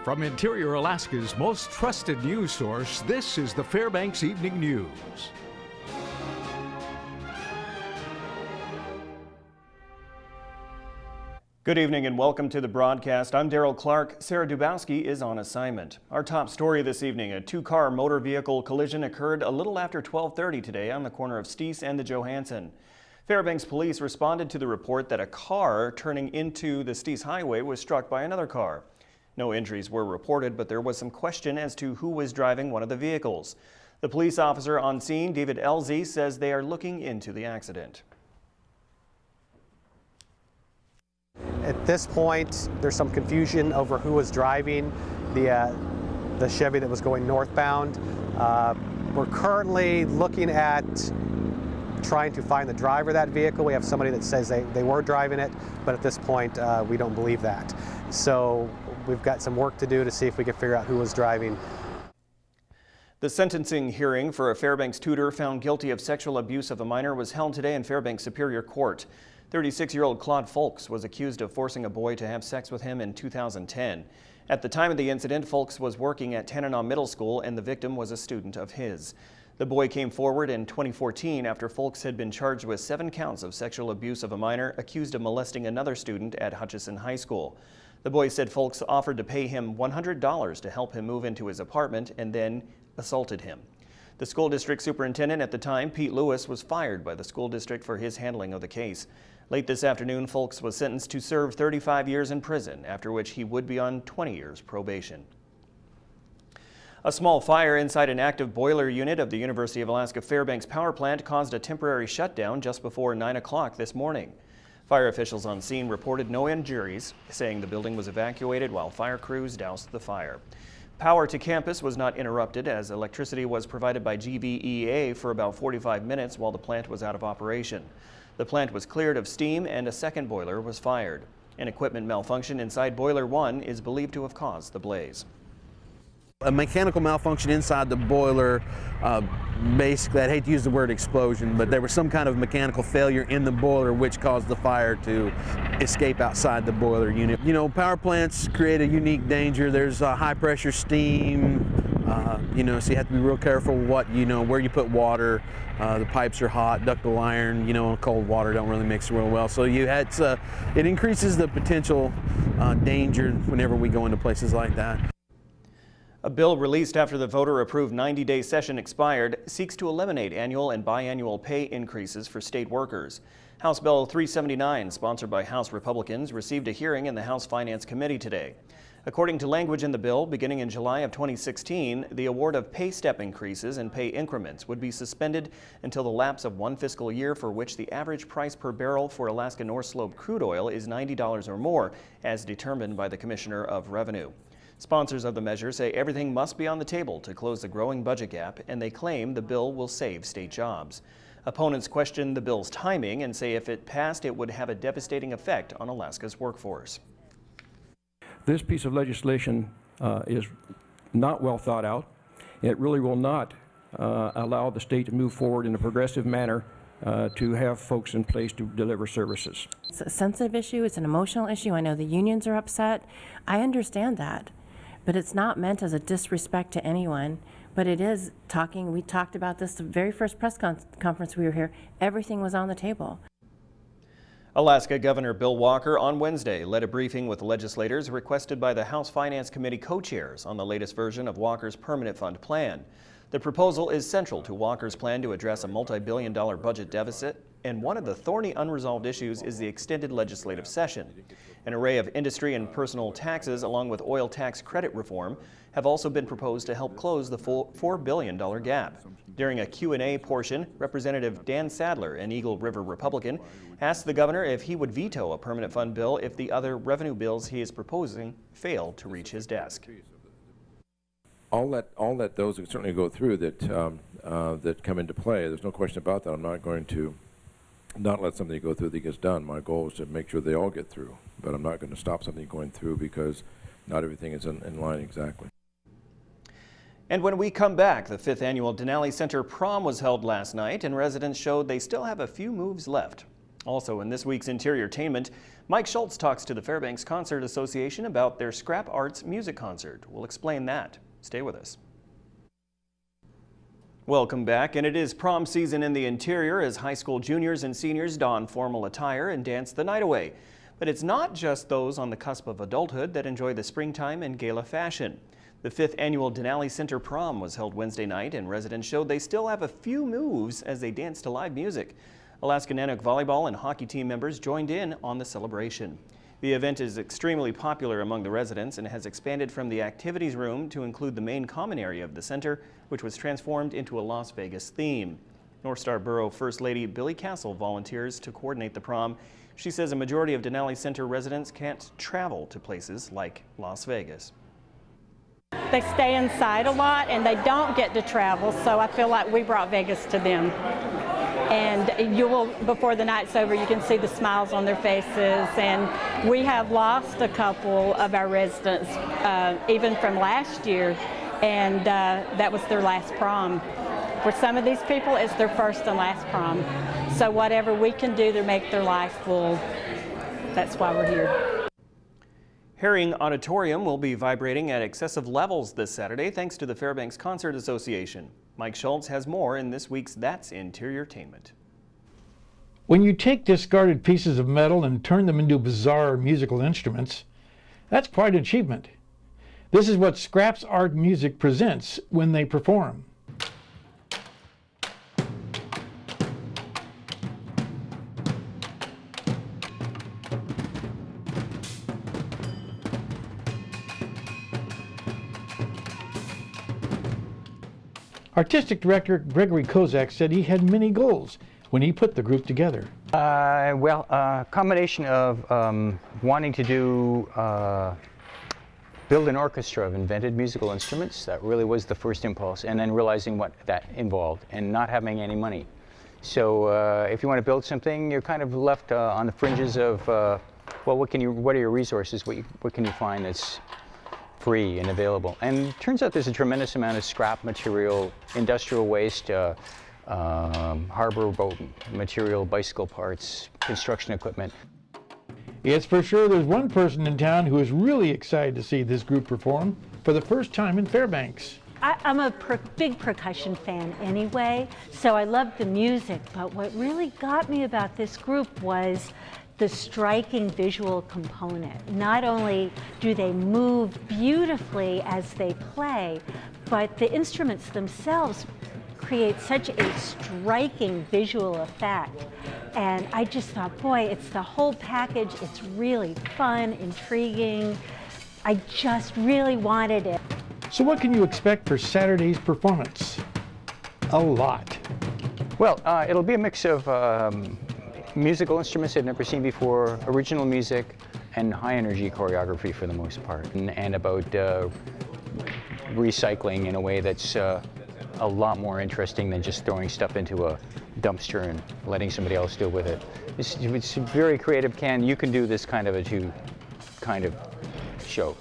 From Interior Alaska's most trusted news source, this is the Fbx Evening News. Good evening and welcome to the broadcast. I'm Daryl Clark. Sarah Dubowski is on assignment. Our top story this evening, a two-car motor vehicle collision occurred a little after 12:30 today on the corner of Steese and the Johansson. Fairbanks police responded to the report that a car turning into the Steese Highway was struck by another car. No injuries were reported, but there was some question as to who was driving one of the vehicles. The police officer on scene, David Elzie, says they are looking into the accident. At this point, there's some confusion over who was driving the Chevy that was going northbound. We're currently looking at trying to find the driver of that vehicle. We have somebody that says they were driving it, but at this point, we don't believe that. So we've got some work to do to see if we can figure out who was driving. The sentencing hearing for a Fairbanks tutor found guilty of sexual abuse of a minor was held today in Fairbanks Superior Court. 36-year-old Claude Folks was accused of forcing a boy to have sex with him in 2010. At the time of the incident, Folks was working at Tanana Middle School and the victim was a student of his. The boy came forward in 2014 after Folks had been charged with 7 counts of sexual abuse of a minor accused of molesting another student at Hutchison High School. The boy said Folks offered to pay him $100 to help him move into his apartment and then assaulted him. The school district superintendent at the time, Pete Lewis, was fired by the school district for his handling of the case. Late this afternoon, Folks was sentenced to serve 35 years in prison, after which he would be on 20 years probation. A small fire inside an active boiler unit of the University of Alaska Fairbanks power plant caused a temporary shutdown just before 9 o'clock this morning. Fire officials on scene reported no injuries, saying the building was evacuated while fire crews doused the fire. Power to campus was not interrupted as electricity was provided by GBEA for about 45 minutes while the plant was out of operation. The plant was cleared of steam and a second boiler was fired. An equipment malfunction inside Boiler 1 is believed to have caused the blaze. A mechanical malfunction inside the boiler, basically, I'd hate to use the word explosion, but there was some kind of mechanical failure in the boiler which caused the fire to escape outside the boiler unit. You know, power plants create a unique danger. There's high pressure steam, so you have to be real careful where you put water. The pipes are hot, ductile iron, and cold water don't really mix real well. So it increases the potential danger whenever we go into places like that. A bill released after the voter-approved 90-day session expired seeks to eliminate annual and biannual pay increases for state workers. House Bill 379, sponsored by House Republicans, received a hearing in the House Finance Committee today. According to language in the bill, beginning in July of 2016, the award of pay step increases and pay increments would be suspended until the lapse of one fiscal year for which the average price per barrel for Alaska North Slope crude oil is $90 or more, as determined by the Commissioner of Revenue. Sponsors of the measure say everything must be on the table to close the growing budget gap, and they claim the bill will save state jobs. Opponents question the bill's timing and say if it passed, it would have a devastating effect on Alaska's workforce. This piece of legislation is not well thought out. It really will not allow the state to move forward in a progressive manner to have folks in place to deliver services. It's a sensitive issue. It's an emotional issue. I know the unions are upset. I understand that. But it's not meant as a disrespect to anyone, but it is we talked about this the very first press conference we were here. Everything was on the table. Alaska Governor Bill Walker on Wednesday led a briefing with legislators requested by the House Finance Committee co-chairs on the latest version of Walker's permanent fund plan. The proposal is central to Walker's plan to address a multi-billion-dollar budget deficit, and one of the thorny unresolved issues is the extended legislative session. An array of industry and personal taxes, along with oil tax credit reform, have also been proposed to help close the full $4 billion gap. During a Q&A portion, Representative Dan Sadler, an Eagle River Republican, asked the governor if he would veto a permanent fund bill if the other revenue bills he is proposing fail to reach his desk. I'll let those certainly go through that come into play. There's no question about that. I'm not going to not let something go through that gets done. My goal is to make sure they all get through, but I'm not going to stop something going through because not everything is in line exactly. And when we come back, the 5th annual Denali Center Prom was held last night and residents showed they still have a few moves left. Also in this week's Interiortainment, Mike Schultz talks to the Fairbanks Concert Association about their Scrap Arts music concert. We'll explain that. Stay with us. Welcome back, and it is prom season in the Interior as high school juniors and seniors don formal attire and dance the night away. But it's not just those on the cusp of adulthood that enjoy the springtime and gala fashion. The 5th annual Denali Center Prom was held Wednesday night, and residents showed they still have a few moves as they dance to live music. Alaska Nanook volleyball and hockey team members joined in on the celebration. The event is extremely popular among the residents and has expanded from the activities room to include the main common area of the center, which was transformed into a Las Vegas theme. North Star Borough First Lady Billy Castle volunteers to coordinate the prom. She says a majority of Denali Center residents can't travel to places like Las Vegas. They stay inside a lot and they don't get to travel, so I feel like we brought Vegas to them. And you will, before the night's over, you can see the smiles on their faces. And we have lost a couple of our residents, even from last year, and that was their last prom. For some of these people, it's their first and last prom. So whatever we can do to make their life full, that's why we're here. Herring Auditorium will be vibrating at excessive levels this Saturday thanks to the Fairbanks Concert Association. Mike Schultz has more in this week's That's Interiortainment. When you take discarded pieces of metal and turn them into bizarre musical instruments, that's quite an achievement. This is what Scraps Art Music presents when they perform. Artistic director Gregory Kozak said he had many goals when he put the group together. A combination of wanting to build an orchestra of invented musical instruments. That really was the first impulse, and then realizing what that involved and not having any money. So if you want to build something, you're kind of left on the fringes of, well, what are your resources? What can you find that's free and available? And it turns out there's a tremendous amount of scrap material, industrial waste, harbor boat material, bicycle parts, construction equipment. It's for sure there's one person in town who is really excited to see this group perform for the first time in Fairbanks. I'm a big percussion fan anyway, so I love the music, but what really got me about this group was the striking visual component. Not only do they move beautifully as they play, but the instruments themselves create such a striking visual effect. And I just thought, boy, it's the whole package. It's really fun, intriguing. I just really wanted it. So what can you expect for Saturday's performance? A lot. Well, it'll be a mix of musical instruments I've never seen before, original music, and high-energy choreography for the most part, and about recycling in a way that's a lot more interesting than just throwing stuff into a dumpster and letting somebody else deal with it. It's very creative. You can do this kind of a show.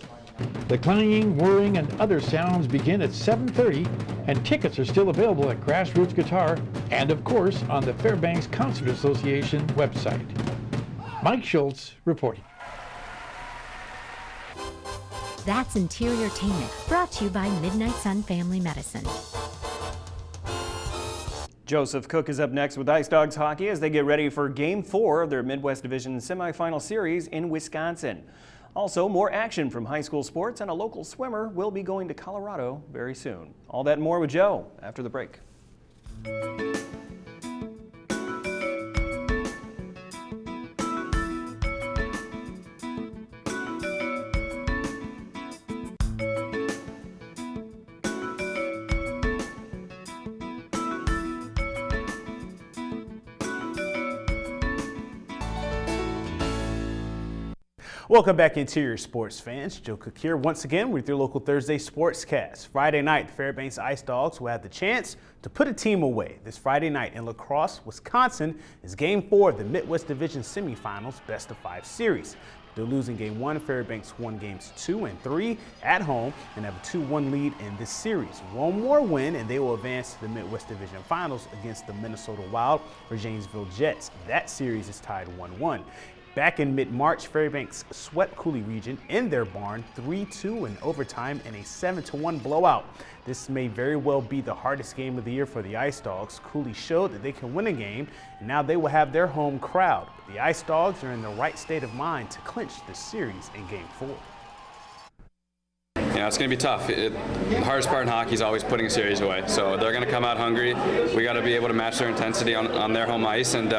The clanging, whirring, and other sounds begin at 7:30, and tickets are still available at Grassroots Guitar and, of course, on the Fairbanks Concert Association website. Mike Schultz reporting. That's Interiortainment, brought to you by Midnight Sun Family Medicine. Joseph Cook is up next with Ice Dogs hockey as they get ready for Game 4 of their Midwest Division semifinal series in Wisconsin. Also, more action from high school sports, and a local swimmer will be going to Colorado very soon. All that and more with Joe after the break. Welcome back, Interior Sports fans. Joe Cook here once again with your local Thursday Sportscast. Friday night, the Fairbanks Ice Dogs will have the chance to put a team away this Friday night in La Crosse, Wisconsin, is Game 4 of the Midwest Division semifinals Best of 5 series. They're losing game 1. Fairbanks won games 2 and 3 at home and have a 2-1 lead in this series. One more win and they will advance to the Midwest Division Finals against the Minnesota Wild or Janesville Jets. That series is tied 1-1. Back in mid-March, Fairbanks swept Cooley Region in their barn 3-2 in overtime in a 7-1 blowout. This may very well be the hardest game of the year for the Ice Dogs. Cooley showed that they can win a game, and now they will have their home crowd. But the Ice Dogs are in the right state of mind to clinch this series in Game 4. It's going to be tough. The hardest part in hockey is always putting a series away. So they're going to come out hungry. We got to be able to match their intensity on their home ice and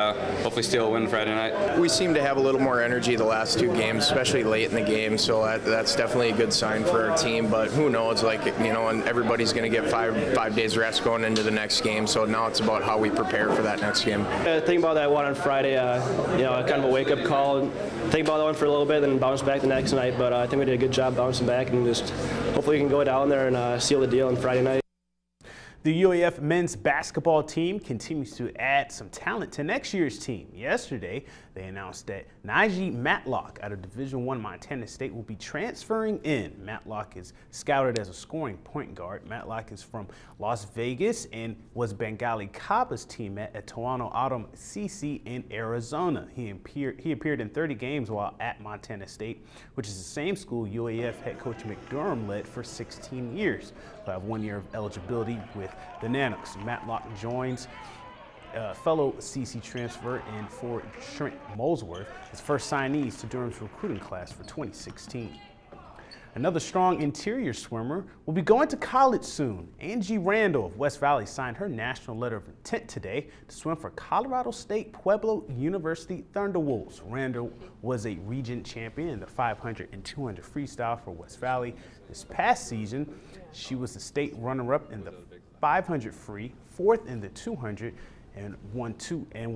hopefully steal a win Friday night. We seem to have a little more energy the last 2 games, especially late in the game. So that's definitely a good sign for our team. But who knows? And everybody's going to get five days rest going into the next game. So now it's about how we prepare for that next game. Think about that one on Friday. Kind of a wake-up call. Think about that one for a little bit, and bounce back the next night. But I think we did a good job bouncing back and just. Hopefully we can go down there and seal the deal on Friday night. The UAF men's basketball team continues to add some talent to next year's team. Yesterday, they announced that Najee Matlock out of Division I Montana State will be transferring in. Matlock is scouted as a scoring point guard. Matlock is from Las Vegas and was Bengali Kaba's teammate at Toano Autumn CC in Arizona. He appeared in 30 games while at Montana State, which is the same school UAF head coach McDermott led for 16 years. He'll have 1 year of eligibility with the Nanooks. Matlock joins fellow CC transfer and for Trent Molesworth, his first signees to Durham's recruiting class for 2016. Another strong interior swimmer will be going to college soon. Angie Randall of West Valley signed her national letter of intent today to swim for Colorado State Pueblo University Thunderwolves. Randall was a region champion in the 500 and 200 freestyle for West Valley. This past season, she was the state runner-up in the 500 free, 4th in the 200, and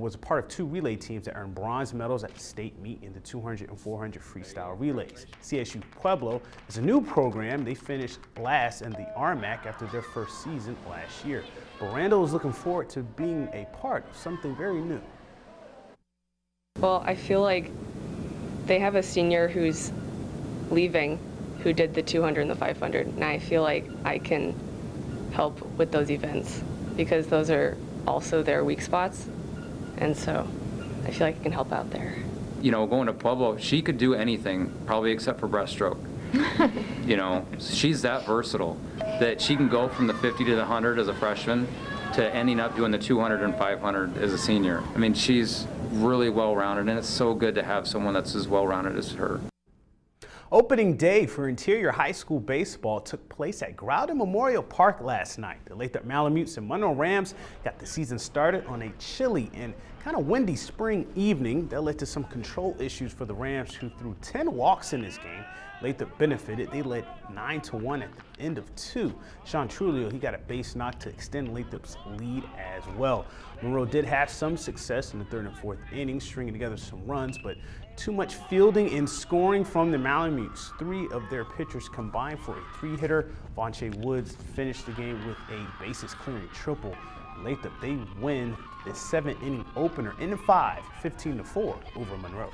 was a part of 2 relay teams that earned bronze medals at the state meet in the 200 and 400 freestyle relays. CSU Pueblo is a new program. They finished last in the RMAC after their first season last year. But Randall is looking forward to being a part of something very new. Well, I feel like they have a senior who's leaving who did the 200 and the 500, and I feel like I can help with those events because those are also their weak spots, and so I feel like I can help out there. Going to Pueblo, she could do anything, probably except for breaststroke. She's that versatile that she can go from the 50 to the 100 as a freshman to ending up doing the 200 and 500 as a senior. I mean, she's really well-rounded, and it's so good to have someone that's as well-rounded as her. Opening day for Interior High School baseball took place at Groudon Memorial Park last night. The Lathrop Malamutes and Monroe Rams got the season started on a chilly and kind of windy spring evening that led to some control issues for the Rams, who threw 10 walks in this game. Lathrop benefited. They led 9-1 at the end of 2. Sean Trulio, he got a base knock to extend Lathrop's lead as well. Monroe did have some success in the 3rd and 4th innings, stringing together some runs, but too much fielding and scoring from the Malamutes. 3 of their pitchers combined for a 3-hitter. Vonche Woods finished the game with a bases-clearing triple. Lathrop, they win the 7-inning opener in 5, 15-4 over Monroe.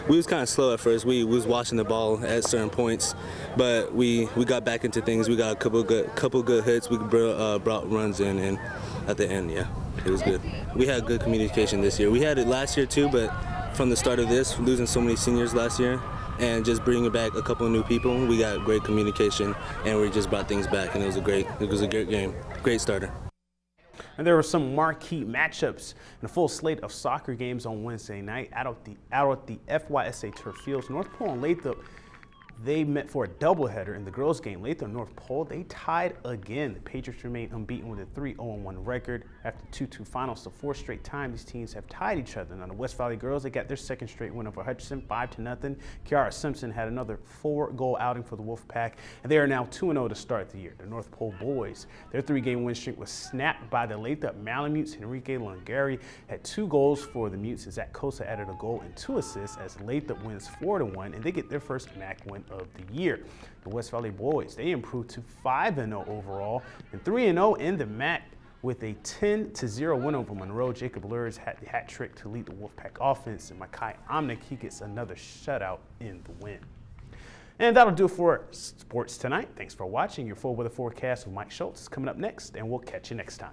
We was kind of slow at first. We was watching the ball at certain points, but we got back into things. We got a couple good hits. We brought runs in, and at the end, yeah, it was good. We had good communication this year. We had it last year too, but from the start of this, losing so many seniors last year, and just bringing back a couple of new people, we got great communication, and we just brought things back, and it was a great game, great starter. And there were some marquee matchups and a full slate of soccer games on Wednesday night out at the FYSA turf fields. North Pole and Lathrop, they met for a doubleheader in the girls' game. Lathrop and North Pole, they tied again. The Patriots remain unbeaten with a 3-0-1 record. After 2-2 finals, the 4th straight time these teams have tied each other. Now the West Valley girls, they got their 2nd straight win over Hutchinson, 5-0. Kiara Simpson had another 4-goal outing for the Wolfpack, and they are now 2-0 to start the year. The North Pole boys, their 3-game win streak was snapped by the Lathrop Malamutes. Enrique Longari had 2 goals for the Mutes, as Zach Cosa added a goal and 2 assists, as Lathrop wins 4-1, and they get their first MAC win of the year. The West Valley boys, they improved to 5-0 overall and 3-0 in the MAC with a 10-0 win over Monroe. Jacob Lurs had the hat trick to lead the Wolfpack offense, and Mekhi Omnick, he gets another shutout in the win. And that'll do it for sports tonight. Thanks for watching. Your full weather forecast with Mike Schultz is coming up next, and we'll catch you next time.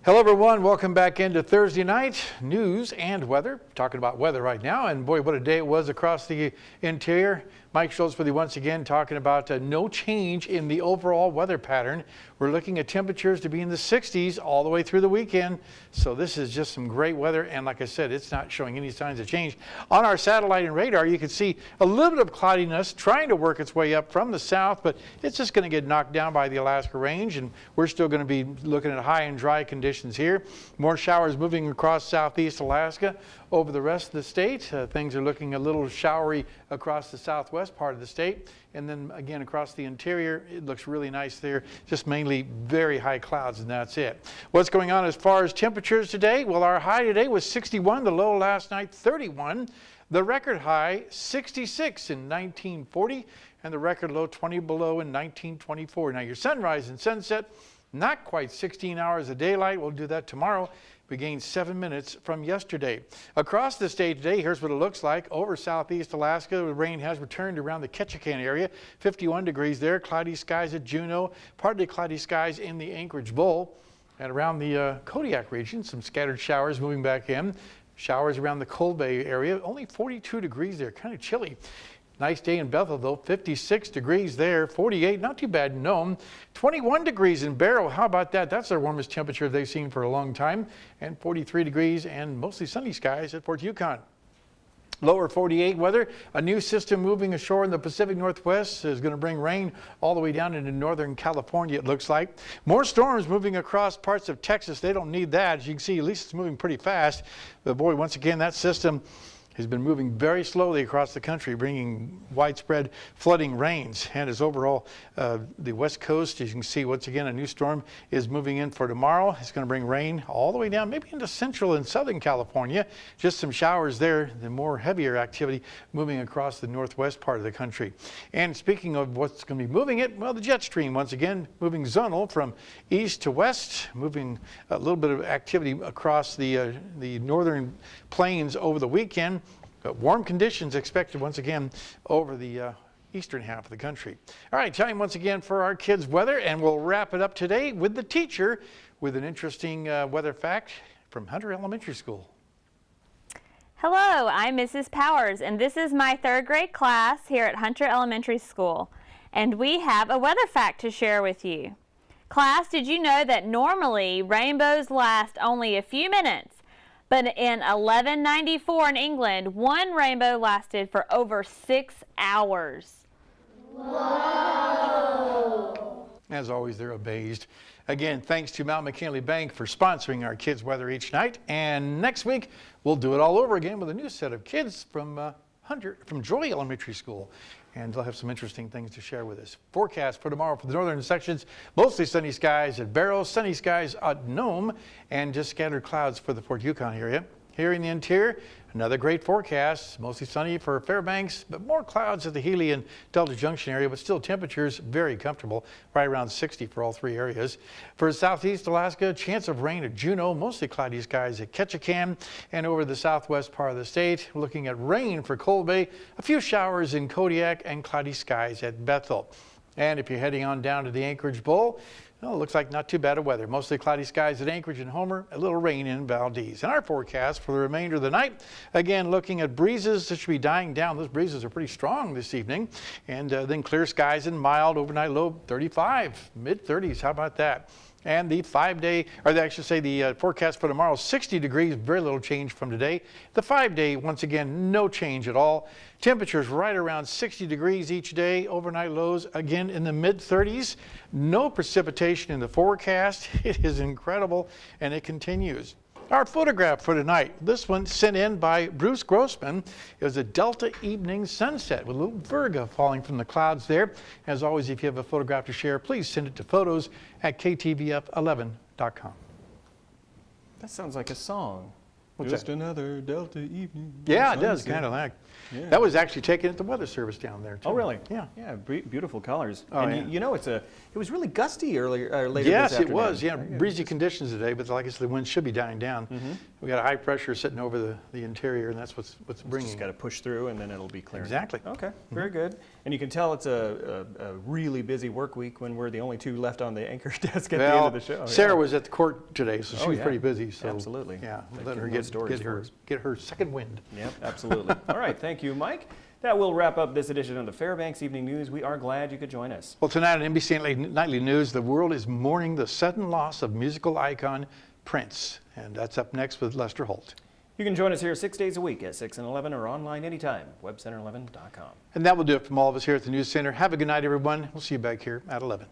Hello, everyone. Welcome back into Thursday night news and weather. Talking about weather right now, and boy, what a day it was across the interior. Mike Schultz with you once again, talking about no change in the overall weather pattern. We're looking at temperatures to be in the 60s all the way through the weekend. So this is just some great weather, and like I said, it's not showing any signs of change. On our satellite and radar, you can see a little bit of cloudiness trying to work its way up from the south, but it's just going to get knocked down by the Alaska Range, and we're still going to be looking at high and dry conditions here. More showers moving across southeast Alaska. Over the rest of the state, things are looking a little showery across the southwest part of the state. And then again, across the interior, it looks really nice there. Just mainly very high clouds, and that's it. What's going on as far as temperatures today? Well, our high today was 61, the low last night 31. The record high 66 in 1940, and the record low 20 below in 1924. Now your sunrise and sunset, not quite 16 hours of daylight. We'll do that tomorrow. We gained 7 minutes from yesterday. Across the state today, here's what it looks like. Over southeast Alaska, the rain has returned around the Ketchikan area. 51 degrees there. Cloudy skies at Juneau. Partly cloudy skies in the Anchorage Bowl. And around the Kodiak region, some scattered showers moving back in. Showers around the Cold Bay area. Only 42 degrees there. Kind of chilly. Nice day in Bethel, though. 56 degrees there. 48, not too bad in Nome. 21 degrees in Barrow. How about that? That's their warmest temperature they've seen for a long time. And 43 degrees and mostly sunny skies at Fort Yukon. Lower 48 weather. A new system moving ashore in the Pacific Northwest is going to bring rain all the way down into northern California, it looks like. More storms moving across parts of Texas. They don't need that. As you can see, at least it's moving pretty fast. But boy, once again, that system has been moving very slowly across the country, bringing widespread flooding rains. And as overall, the west coast, as you can see, once again, a new storm is moving in for tomorrow. It's going to bring rain all the way down, maybe into central and southern California. Just some showers there, the more heavier activity moving across the northwest part of the country. And speaking of what's going to be moving it, well, the jet stream, once again, moving zonal from east to west, moving a little bit of activity across the northern plains over the weekend. But warm conditions expected once again over the eastern half of the country. All right, time once again for our kids' weather, and we'll wrap it up today with the teacher with an interesting weather fact from Hunter Elementary School. Hello, I'm Mrs. Powers, and this is my third grade class here at Hunter Elementary School. And we have a weather fact to share with you. Class, did you know that normally rainbows last only a few minutes? But in 1194 in England, one rainbow lasted for over 6 hours. Whoa! As always, they're amazed. Again, thanks to Mount McKinley Bank for sponsoring our kids' weather each night. And next week, we'll do it all over again with a new set of kids from Joy Elementary School. And they'll have some interesting things to share with us. Forecast for tomorrow for the northern sections, mostly sunny skies at Barrow, sunny skies at Nome, and just scattered clouds for the Fort Yukon area. Here in the interior, another great forecast, mostly sunny for Fairbanks, but more clouds at the Healy and Delta Junction area, but still temperatures very comfortable, right around 60 for all three areas. For southeast Alaska, chance of rain at Juneau, mostly cloudy skies at Ketchikan, and over the southwest part of the state, looking at rain for Cold Bay, a few showers in Kodiak, and cloudy skies at Bethel. And if you're heading on down to the Anchorage Bowl, well, it looks like not too bad of weather. Mostly cloudy skies at Anchorage and Homer, a little rain in Valdez. And our forecast for the remainder of the night, again, looking at breezes that should be dying down. Those breezes are pretty strong this evening. And then clear skies and mild, overnight low 35, mid-30s. How about that? And the the forecast for tomorrow, 60 degrees, very little change from today. The 5-day, once again, no change at all. Temperatures right around 60 degrees each day. Overnight lows, again, in the mid-30s. No precipitation in the forecast. It is incredible, and it continues. Our photograph for tonight, this one sent in by Bruce Grossman. It was a Delta evening sunset with a little Virga falling from the clouds there. As always, if you have a photograph to share, please send it to photos@ktvf11.com. That sounds like a song. Just another Delta evening. Yeah, it does, kind of like. Yeah. That was actually taken at the Weather Service down there, too. Oh, really? Yeah. Yeah, beautiful colors. Oh, and yeah. you know, it was really gusty later this Yes, it afternoon. was. Yeah, breezy conditions today, but like I said, the wind should be dying down. We got a high pressure sitting over the interior, and that's what's bringing Just got to push through, and then it'll be clear. Exactly. Okay, very good. And you can tell it's a really busy work week when we're the only two left on the anchor desk at the end of the show. Sarah was at the court today, so she was yeah. pretty busy. So Absolutely. Yeah, Like let her those stories get her second wind. Yep, absolutely. All right, thank you, Mike. That will wrap up this edition of the Fairbanks Evening News. We are glad you could join us. Well, tonight on NBC Nightly News, the world is mourning the sudden loss of musical icon Prince. And that's up next with Lester Holt. You can join us here 6 days a week at 6 and 11 or online anytime, webcenter11.com. And that will do it from all of us here at the News Center. Have a good night, everyone. We'll see you back here at 11.